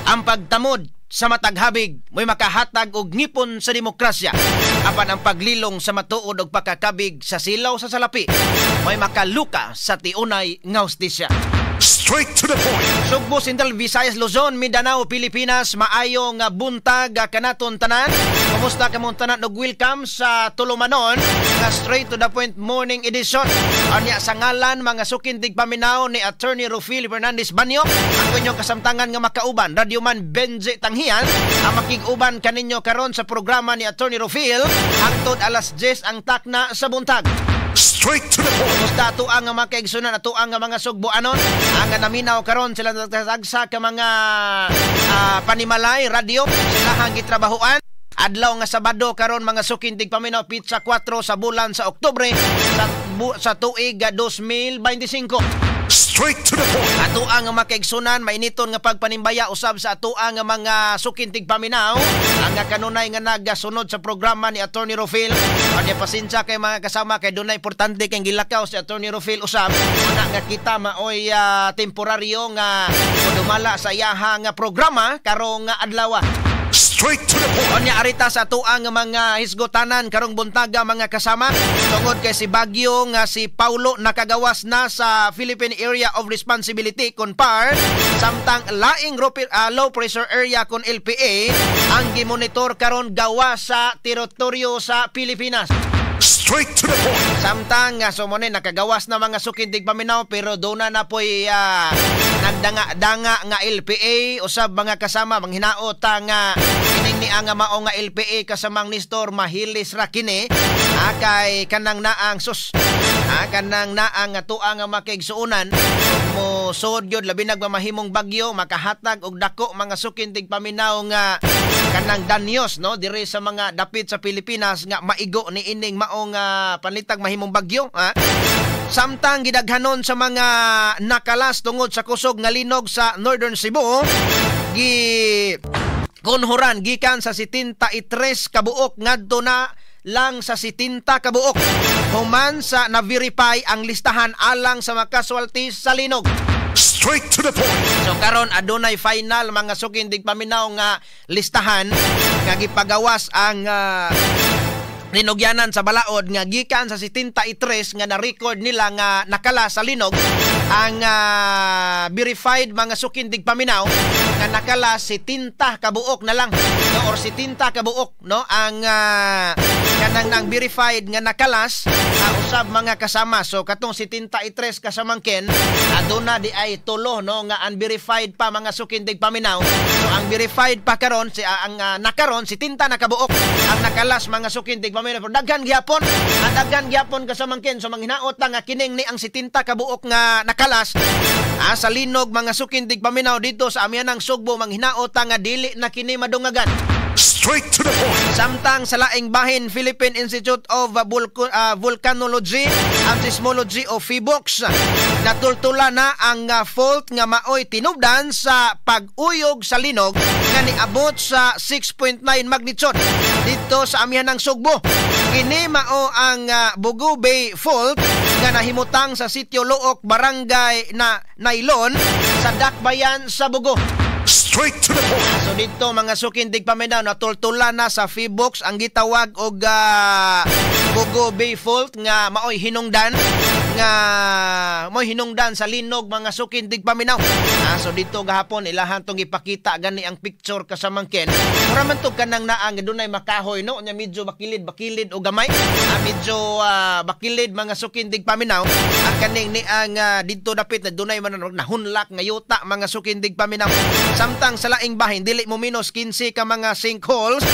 Ang pagtamod sa mataghabig mo'y makahatag og ngipon sa demokrasya. Apan ang paglilong sa matuod og pakakabig sa silaw sa salapi mo'y makaluka sa tiunay nga hustisya. Straight to the point. Sugbo, Central Visayas, Luzon, Mindanao, Pilipinas, maayong buntag kanaton tanan. Kumusta kamong tanan og welcome sa tulumanon nga Straight to the Point Morning Edition. Anya sa ngalan mga sukindig paminaw ni Attorney Rufil Fernandez Banyo, ang inyong kasamtangan nga makauban, Radyoman Benji Tanghian, ang makig-uban kaninyo karon sa programa ni Attorney Rufil hangtod alas 10 ang takna sa buntag. Straight to the point. Kumusta ato ang mga kaigsunan, ato ang mga sugboanon, ang naminaw karon sila nagtagsa ka mga panimalay, radyo, sila hang gitrabahuan. Adlaw nga Sabado karon mga sukindig paminaw pizza 4 sa bulan sa Oktubre sa tuig 2025. Straight to the point. Ato ang makaigsunan, mainiton nga pagpanimbaya usab sa ato ang mga sukintig paminaw ang kanunay nga nagasunod sa programa ni Attorney Rufil. Anya pasensya kay mga kasama kay dunay importante kay gilakaw si Attorney Rufil usab una nga kita maoy temporaryo nga dumala sa iyaha nga programa karong adlaw. Straight to the point. Onya arita sa tuang mga hisgotanan karong buntaga mga kasama tungod kay si Bagyo nga si Paulo nakagawas na sa Philippine Area of Responsibility kon PAR samtang laing low pressure area kon LPA ang gimonitor karon gawas sa teritoryo sa Pilipinas. Straight to the point. Samtang nga sumone nakagawas na mga sukindig paminaw pero doon na po'y nagdanga nga LPA usab mga kasama manghinaot nga kining ni ang mao nga LPA kasamang Nestor Mahilis ra kini kay kanang naang kanang naang tuang nga makaigsuunan mo sud gyud labi nagmamahimong bagyo makahatag og dako mga sukindig paminaw nga kanang danyos no dire sa mga dapit sa Pilipinas nga maigo ni ining maong panlitag mahimong bagyo. Samtang gidaghanon sa mga nakalas tungod sa kusog nga linog sa Northern Cebu, kunhuran gikan sa 73 kabuok ngadto na lang sa 70 kabuok. Human sa na-verify ang listahan alang sa mga casualties sa linog. Straight to the point. So karon adunay final mga sukindig paminaw nga listahan nga gipagawas ang linogyanan sa balaod nga gikan sa 73 nga na-record nila nga nakala sa linog ang verified mga sukindig paminaw nga nakala 70 kabuok na lang no, or 70 kabuok no ang kanang nang verified nga nakalas usab mga kasama. So katong 73 kasamangken aduna di ay tulo no nga unverified pa mga sukindig paminaw. So ang verified pa karon si ang nakaron 70 na kabuok ang nakalas mga sukindig paminaw. Pero daghan gyapon kasamangken. So manghinaot nga kining ni ang 70 kabuok nga nakalas sa linog mga sukindig paminaw dito sa amihanang Sugbo manghinaot nga dili na kini madungagan. Straight to the point. Samtang sa laing bahin Philippine Institute of Volcanology and Seismology of PHIVOLCS natultula na ang fault nga maoy tinubdan sa pag-uyog sa linog nga niabot sa 6.9 magnitude dito sa amihanang Sugbo. Kini mao ang Bugo Bay Fault nga nahimutang sa Sitio Luok, Barangay na Nailon sa Dakbayan sa Bugo. Straight to the point. So dito mga sukindig paminaw natultula na sa PHIVOLCS ang gitawag og Bugo Bay Fault nga maoy hinungdan sa linog mga sukindig paminaw. So dito gahapon ilahan tong ipakita gani ang picture kasamangken. Mura man to kanang naang dunay makahoy no nya medyo bakilid o gamay. Medyo bakilid mga sukindig paminaw. Ang kaning ni ang dito dapit na dunay man nahunlak nga yuta mga sukindig paminaw. Samtang sa laing bahin dili mo minus 15 ka mga sinkholes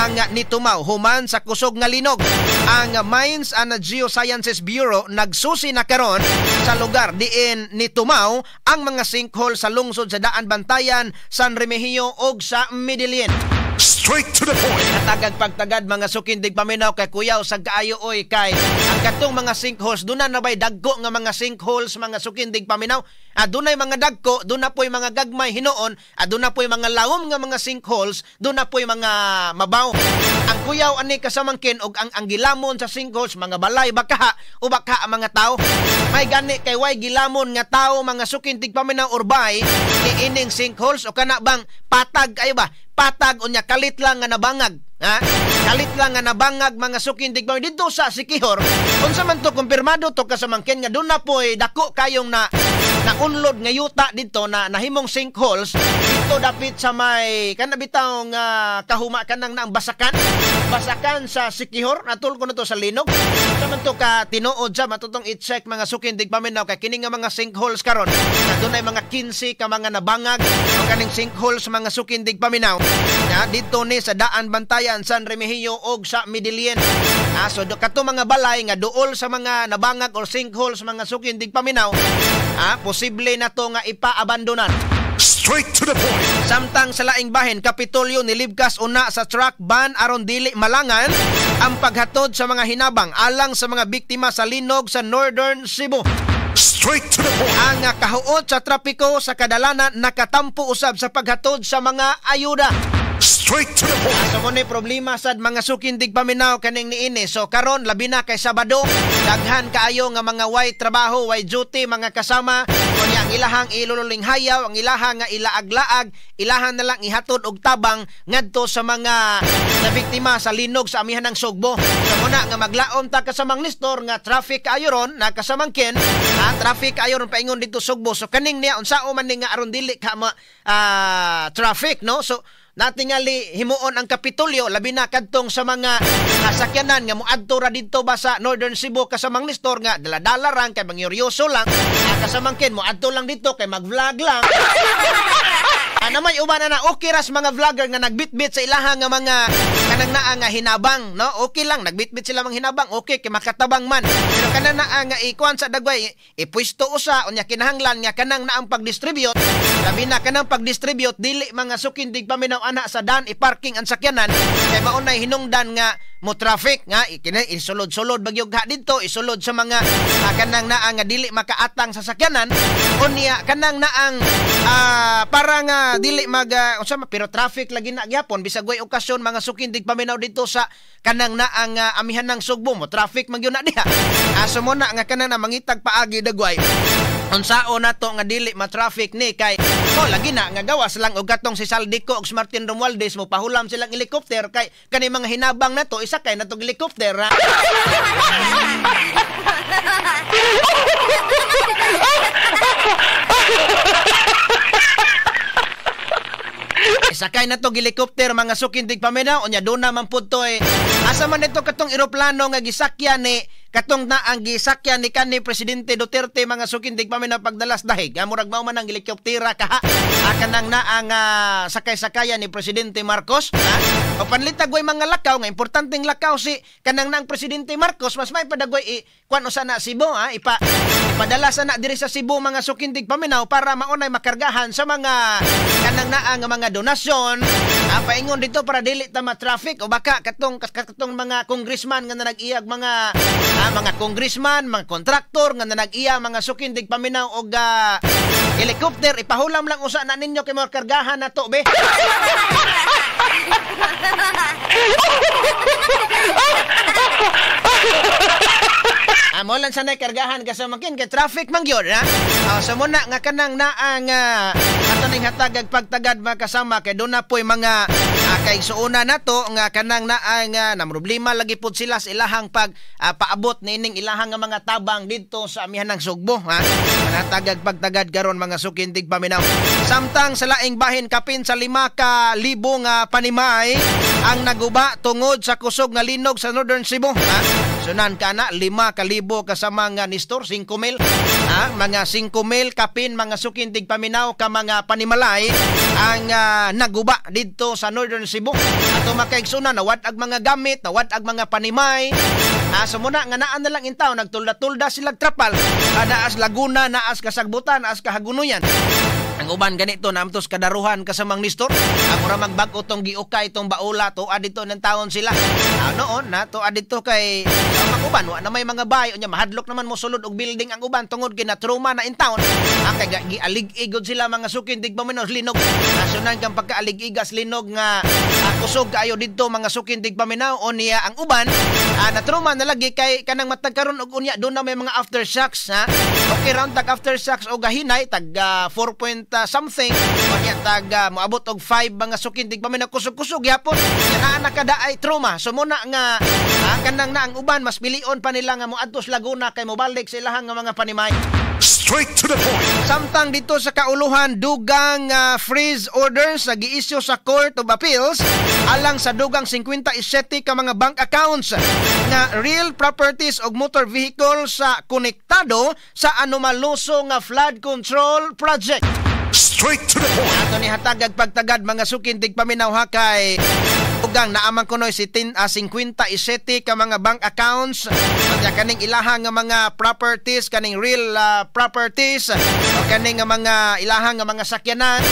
ang nitumaw human sa kusog nga linog. Ang Mines and Geosciences Bureau nagsusi na karon sa lugar diin nitumaw ang mga sinkhole sa lungsod sa Daan Bantayan, San Remigio ug sa Medellin. Straight to the point. Hatagag pagtagad mga sukindig paminaw kay kuyaw sa kaayo oy kay ang katong mga sinkholes duna na bay dagko nga mga sinkholes mga sukindig paminaw. Dunay mga dagko, duna po'y mga gagmay hinuon, duna po'y mga lawom nga mga sinkholes, duna po'y mga mabaw. Ang kuyaw ani kasamangkin og ang gilamon sa sinkholes mga balay bakaha o baka mga tao. May gani kay way gilamon nga tao mga sukindig paminaw urbay ni ining sinkholes o kana bang patag ayo ba? Patag unya kalit lang nga nabangag. Ha? Kalit lang nga nabangag mga sukindig paminaw dito sa Sikihor. Unsa man to kumpirmado to kasamangkin nga duna po'y dako kayong na unlod nga yuta dito na nahimong sinkholes dito dapit sa may kanabitaw nga kahuma kanang naang basakan sa Sikihor natul ko na to sa linog naman to ka tinuod sa matutong i-check mga sukindig paminaw kay kini nga mga sinkholes karon na dunay mga 15 ka mga nabangag o kaning sinkholes mga sukindig paminaw na dito ni sa daan bantayan San Remigio og sa Midilien. So kato mga balay nga duol sa mga nabangag or sinkholes mga sukindig paminaw posible na to nga ipaabandonan. Straight to the point. Samtang sa laing bahin, Kapitolyo nilibkas una sa truck ban aron dili malangan ang paghatod sa mga hinabang alang sa mga biktima sa linog sa Northern Cebu. Straight to the point. Ang kahuot sa trapiko sa kadalanan nakatampo usab sa paghatod sa mga ayuda. Straight to the point. So mo ni problema sad mga sukindig paminaw kaning niini. So karon labi na kay Sabado, daghan kaayo nga mga way trabaho, way duty mga kasama. Kunya ang ilahang ilululing hayaw, ang ilahang nga ilaag-laag, ilahan na lang ihatod og tabang ngadto sa mga nabiktima sa linog sa amihan ng Sugbo. So muna nga maglaom ta kasamang Nestor nga traffic kaayo ron na kasamangkin, traffic kaayo ron paingon dito Sugbo. So kaning niya unsao man ni nga aron dili ka traffic no. So natingali himuon ang Kapitolyo labi na kadtong sa mga sakyanan nga moadto ra dito ba sa Northern Cebu kasamang Nestor nga dala-dala rang kay mangyoryoso lang kasamangkin moadto lang dito kay mag-vlog lang. Namay uban na okay ras mga vlogger nga nagbitbit sa ilahang nga mga kanang naa nga hinabang no okay lang nagbitbit sila mga hinabang okay kay makatabang man pero kanang naa nga ikuan sa dagway ipwesto usa unya kinahanglan nga kanang naang pagdistribute labi na kanang pagdistribute dili mga sukindig paminaw ana sa dan iparking ang sakyanan kay maunay hinungdan nga mo traffic nga isulod-sulod bagyog ha dito isulod sa mga kanang naa nga dili makaatang sa sakyanan unya kanang naang para nga dili pero traffic lagi na gyapon bisag way okasyon mga sukindig paminaw dito sa kanang naang amihan ng Sugbo mo traffic man gyud na diha. So mo na nga kanang na mangitag paagi dagway unsao na to nga dili ma-traffic ni kay lagi na nga gawas lang og katong si Saldico og si Martin Romualdez mo pahulam silang helicopter kay kani mga hinabang na to isakay na tong helicopter ha? Sakay na to helicopter mga sukindig paminaw unya do na man pud to asa man ito katong eroplano nga gisakyan ni katong na ang gisakyan ni kanhi Presidente Duterte mga sukindig paminaw pagdalas dahig murag mao man ang helikoptera kaha kanang na ang sakay-sakayan ni Presidente Marcos o panlitag way mga lakaw nga importanteng lakaw si kanang nang Presidente Marcos mas may padagway kuan usa na Cebu ipadala sa na diri sa Cebu mga sukindig paminaw para maunay makargahan sa mga kanang naa nga mga donasyon paingon dito para dili ta ma-traffic o baka katong mga congressman nga nag-iyag mga congressman mga kontraktor nga nag-iya mga sukindig paminaw og helicopter ipahulam lang usa na ninyo kay makargahan na to be. Mo lang sanay kargahan kasamangkin kay traffic man gyud so muna nga kanang naang kataning hatagag pagtagad mga kasama kay doon na po'y mga kaigsuuna na to nga kanang naang na problema lagi pud sila sa ilahang paabot nining ilahang nga mga tabang dito sa amihan ng Sugbo hatagag pagtagad karon mga sukindig paminaw samtang sa laing bahin kapin sa 5,000 nga panimay ang naguba tungod sa kusog nga linog sa Northern Cebu sunan kana 5,000 kasama nga Nestor 5,000 mga 5,000 kapin mga sukindig paminaw ka mga panimalay ang naguba dito sa Northern Cebu ato makaigsunan nawad ag mga gamit nawad ag mga panimay sumuna nga naan na lang intaw nagtulda-tulda silang trapal naas Laguna naas Kasagbutan naas Kahagunuyan Ang uban ganito namtos kadaruhan kasamang Nestor. Ang ora magbag-o tong giukay itong baula to adito ng taon sila. Noon na to adito kay ang uban wa na may mga bahay unya mahadlok naman mo sulod og building ang uban tungod kay natruma na in town. Kay gialig-igod sila mga sukin tigpaminaw linog. Nasunan kang pagkaalig-igas linog nga kusog kaayo didto mga sukin tigpaminaw o niya ang uban natruma na lagi kay kanang matag karon og unya do na may mga aftershocks ha. Okay round tag aftershocks o gahinay tag 4 something unya tag moabot og 5 mga sukin tigpaminaw kusog-kusog yapon na nakadaay trauma so muna nga kanang na ang uban mas bilion pa nila nga moadtos Laguna kay mobalik sa ilahang nga mga panimay. Straight to the point. Samtang dito sa kauluhan dugang freeze orders sa giisyu sa Court of Appeals alang sa dugang 57 ka mga bank accounts nga real properties og motor vehicle sa konektado sa anomaluso nga flood control project. Straight to the point. Ato ni hatagag pagtagad mga sukin tigpaminaw ha kay ugang naamang kunoy si 57 ka mga bank accounts kanya kaning ilahang nga mga properties kaning real properties o kaning nga mga ilahang nga mga sakyanan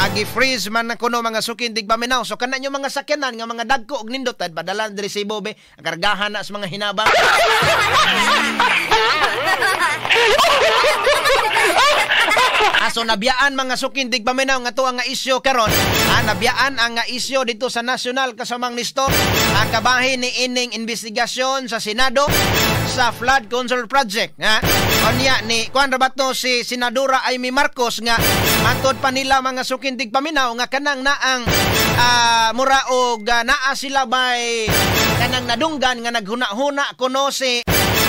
agi freeze man na kuno mga sukin tigpaminaw so kana nyo mga sakyanan nga mga dagko og nindot tad badalan diri sa ibobe kargahan na sa mga hinabang. So nabiyaan mga sukin tigpaminaw nga to ang isyu karon nabiyaan ang isyu dito sa nasyonal kasamang Nestor ang kabahin ni ining investigasyon sa Senado sa flood control project onya ni kuan ra bato si Senadora Amy Marcos nga matod pa nila mga sukin tigpaminaw nga kanang naang mura og naa sila bay kanang nadunggan nga naghuna-huna kuno si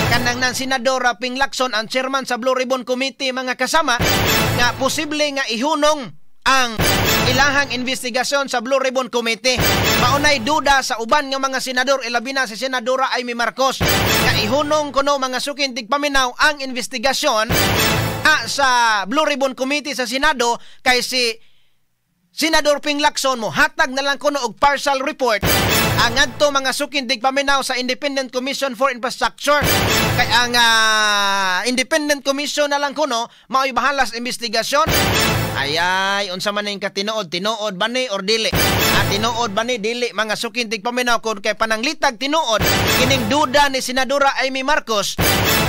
kanang ng Senadora Ping Lacson ang chairman sa Blue Ribbon Committee mga kasama nga posible nga ihunong ang ilahang investigasyon sa Blue Ribbon Committee. Maunay duda sa uban nga mga senador ilabi na si Senadora Amy Marcos nga ihunong kuno mga sukin tigpaminaw ang investigasyon sa Blue Ribbon Committee sa Senado kay si Senador Ping Lacson mo hatag na lang kuno og partial report ang adto mga sukin tigpaminaw sa Independent Commission for Infrastructure kay ang Independent Commission na lang kuno mao'y bahala sa investigasyon. Ayay unsa man ning katinood ba ni or dili tinuod ba ni dili mga sukin tigpaminaw kun kay pananglitag tinuod kining duda ni Senadora Amy Marcos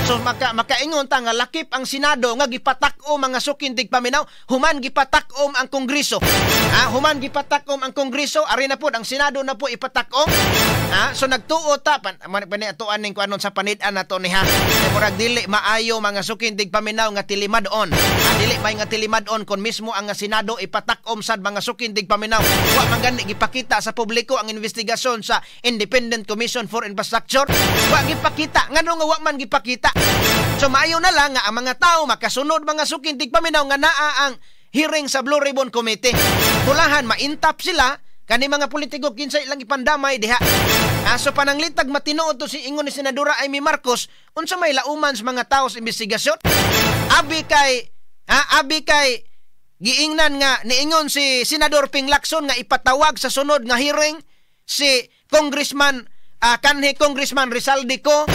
so makaingon ta nga lakip ang Senado nga gipatak-om mga sukin tigpaminaw human gipatak-om ang Kongreso human gipatak-om ang Kongreso ari na pud ang Senado na po ipatak-om so nagtuo ta paniatuan ning kuanon sa panid-an nato ni murag dili maayo mga sukin tigpaminaw nga tilimadon dili may nga tilimadon kon mismo ang Senado ipatak-om sad mga sukin tigpaminaw wa man gani gipakita sa publiko ang investigasyon sa Independent Commission for Infrastructure wa gipakita ngano nga wa man gipakita so maayo na lang nga ang mga tao makasunod mga sukin tigpaminaw nga naa ang hearing sa Blue Ribbon Committee bulahan maintap sila kani mga politiko kinsay lang ipandamay diha so pananglitag matinuod to si ingon ni Senadora Amy Marcos unsa may lauman sa mga tao sa investigasyon abi kay giingnan nga niingon si Senador Ping Lacson nga ipatawag sa sunod nga hearing si Congressman Congressman Rizaldico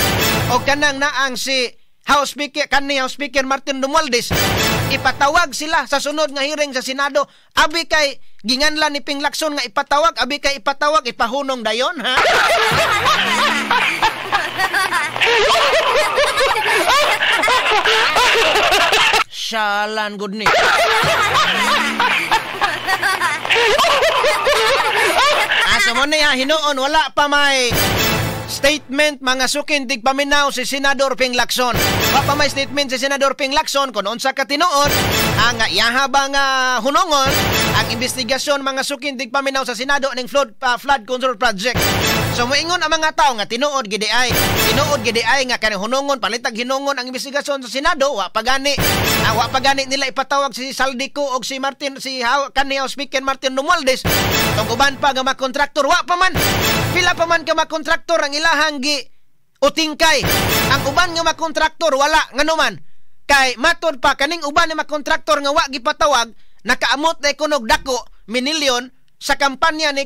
o kanang naang si House Speaker Martin Romualdez ipatawag sila sa sunod nga hearing sa Senado abi kay ginganlan ni Ping Lacson nga ipatawag abi kay ipatawag ipahunong dayon Shalan good ni. Asa mo na hinuon wala pa may statement mga sukin tigpaminaw si Senador Ping Lacson. Wa pa may statement si Senador Ping Lacson kung unsa ka tinuod ang iyahabang hunongon ang investigasyon mga sukin tigpaminaw sa Senado ning flood control project. So moingon ang mga tao nga tinuod gid ay nga kanang hunongon palitag hinongon ang investigasyon sa Senado wa pa gani nila ipatawag si Saldico og si House Speaker Martin Romualdez tong uban pa nga mga kontraktor wa pa man pila pa man ka mga kontraktor ang ilahang gi utingkay ang uban nga mga kontraktor wala ngano man kay matod pa kaning uban nga mga kontraktor nga wa gipatawag nakaamot na ikunog dako minilyon sa kampanya ni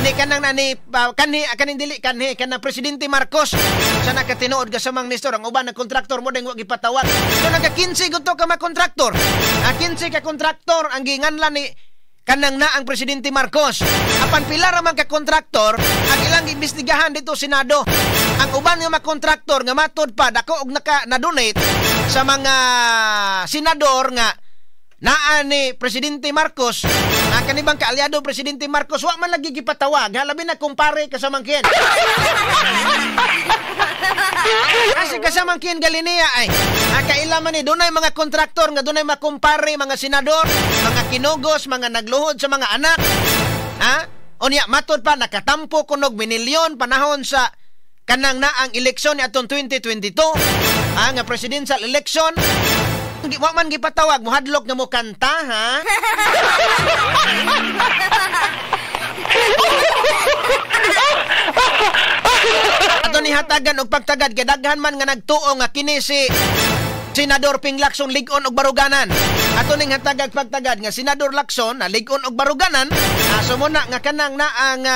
Ni kanang nani kaning dili kanhi kanang presidente Marcos sa nakatinuod ka sa mga Nestor ang uban ng kontraktor mo ding wa gipatawag. So nagka 15 gud to ka mga kontraktor. 15 ka kontraktor ang ginganlan ni kanang na ang presidente Marcos. Apan pila ra man ka kontraktor ang ilang imbestigahan dito Senado. Ang uban nga mga kontraktor nga matod pa dako og na-donate sa mga senador nga naa ni Presidente Marcos, kanibang kaalyado Presidente Marcos, wa man lagi gipatawag, halabi na kumpare kasamangkin. Kasi kasamangkin galinia ay, kaila man ni dunay mga kontraktor nga dunay makumpare mga senador, mga kinugos, mga nagluhod sa mga anak. Unya matod pa nakatampo kunog minilyon panahon sa kanang na ang eleksyon ni atong 2022, nga presidential election. Wa man gipatawag mo hadlok nga mo kanta ha. Ato ni hatagan og pagtagad kay daghan man nga nagtuo nga kini si Senador Ping Lacson lig-on og baruganan. Ato ning hatagag pagtagad nga Senador Lacson na lig-on og baruganan, sumuna nga kanang na ang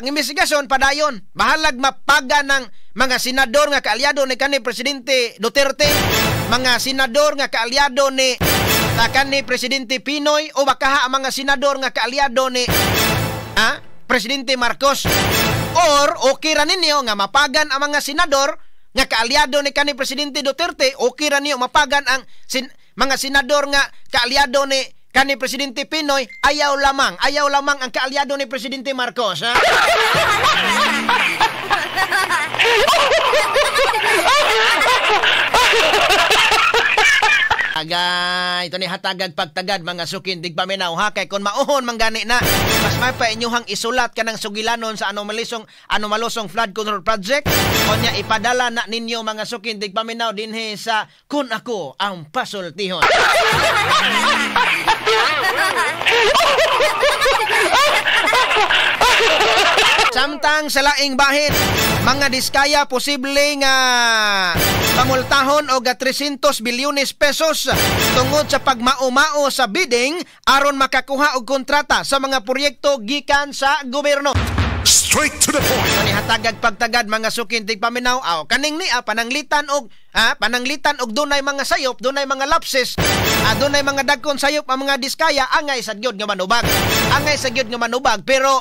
investigasyon padayon. Bahalag mapaga ng mga senador nga kaalyado ni kanhi Presidente Duterte, mga senador nga kaalyado ni kanhi Presidente Pinoy o baka ang mga senador nga kaalyado ni Presidente Marcos. Or okay ra ninyo nga mapagan ang mga senador nga kaalyado ni kanhi Presidente Duterte, okay ra niyo mapagan ang mga senador nga kaalyado ni kanhi Presidente Pinoy, ayaw lamang ang kaalyado ni Presidente Marcos, ha? Agay, ito ni hatagag pagtagad mga sukin digpaminaw ha, kay kung mauhon manggani na mas may pa inyuhang isulat ka ng sugilanon sa anomalosong flood control project o niya ipadala na ninyo mga sukin digpaminaw dinhi sa kun ako ang pasultihon. Samtang sa laing bahin, mga diskaya posible nga pamultahon og 300 bilyones pesos tungod sa pagmao-mao sa bidding aron makakuha og kontrata sa mga proyekto gikan sa gobyerno. Straight to the point. Ni hatagag pagtagad mga sukin tigpaminaw kaning ni pananglitan og dunay mga sayop, dunay mga lapses, dunay mga dagkon sayop ang mga diskaya angay sa gyud nga manubag. Pero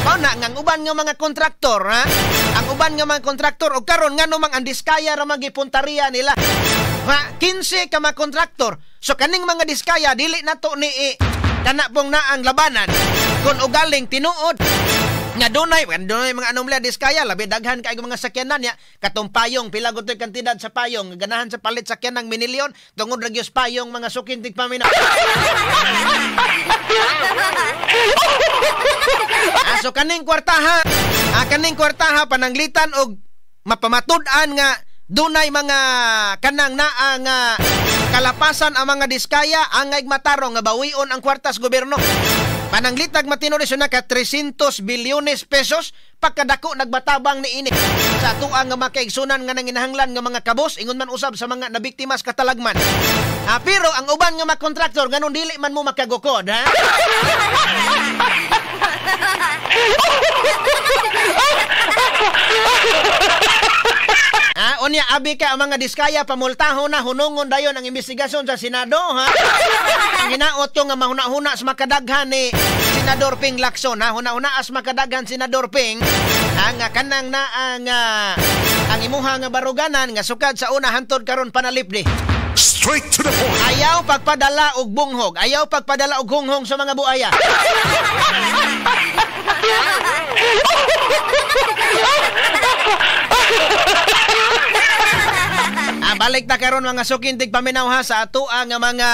mao na nga uban nga mga kontraktor ang uban nga mga kontraktor og karon ngano mang ang diskaya ra magipuntarya nila. 15 ka mga kontraktor. So kaning mga diskaya dili nato ni kana pong na ang labanan kun ugaling tinuod nga dunay mga anomalya diskaya labi daghan kay mga sakyanan niya katong payong pila gotoy kantidad sa payong ganahan sa palit sakyan ng minilyon tungod ragyos payong mga sukin tigpaminaw. So kaning kwartaha pananglitan og mapamatud-an nga dunay mga kanang naang kalapasan ang mga diskaya angay matarong nga bawion ang kwartas gobyerno. Pananglitag matinulisyon na ka 300 bilyones pesos pagkadako nagbatabang ni ini sa tuang nga makaigsunan nga nanginahanglan nga mga kabos ingon man usab sa mga nabiktimas katalagman. Pero ang uban nga mga kontraktor ganon dili man mo makagukod ha. Unya abi ka ang mga diskaya pamultahon na hunungon dayon ang investigasyon sa Senado ha. Ang ginaot nga mahuna-huna sa makadaghan ni Senador Ping Lacson ha. Huna-huna as makadaghan Senador Ping nga kanang na ang imuha nga baruganan nga sukad sa una hantod karon panalipdi. Straight to the point. Ayaw pagpadala og bunghog, ayaw pagpadala og hunghong sa mga buaya. Balik ta karon mga sukin tigpaminaw ha sa ato nga mga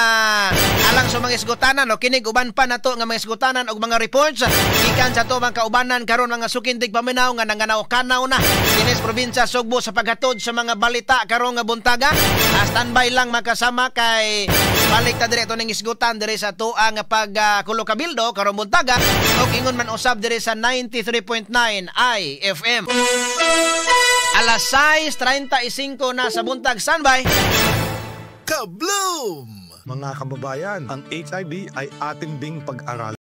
alang sa mga isgutanan o kinig uban pa nato nga mga isgutanan og mga reports gikan sa ato mga kaubanan karon mga sukin tigpaminaw nga nanganaw-kanaw na dinis probinsya Sugbo sa paghatod sa mga balita karon nga buntaga. Standby lang makasama kay balik ta direto ning isgutan dire sa ato nga pagkulo kabildo karon buntaga og ingon man usab dire sa 93.9 IFM. Alas 6:35 na sa buntag, standby. Kabloom! Mga kababayan, ang HIV ay ating ding pag-aral.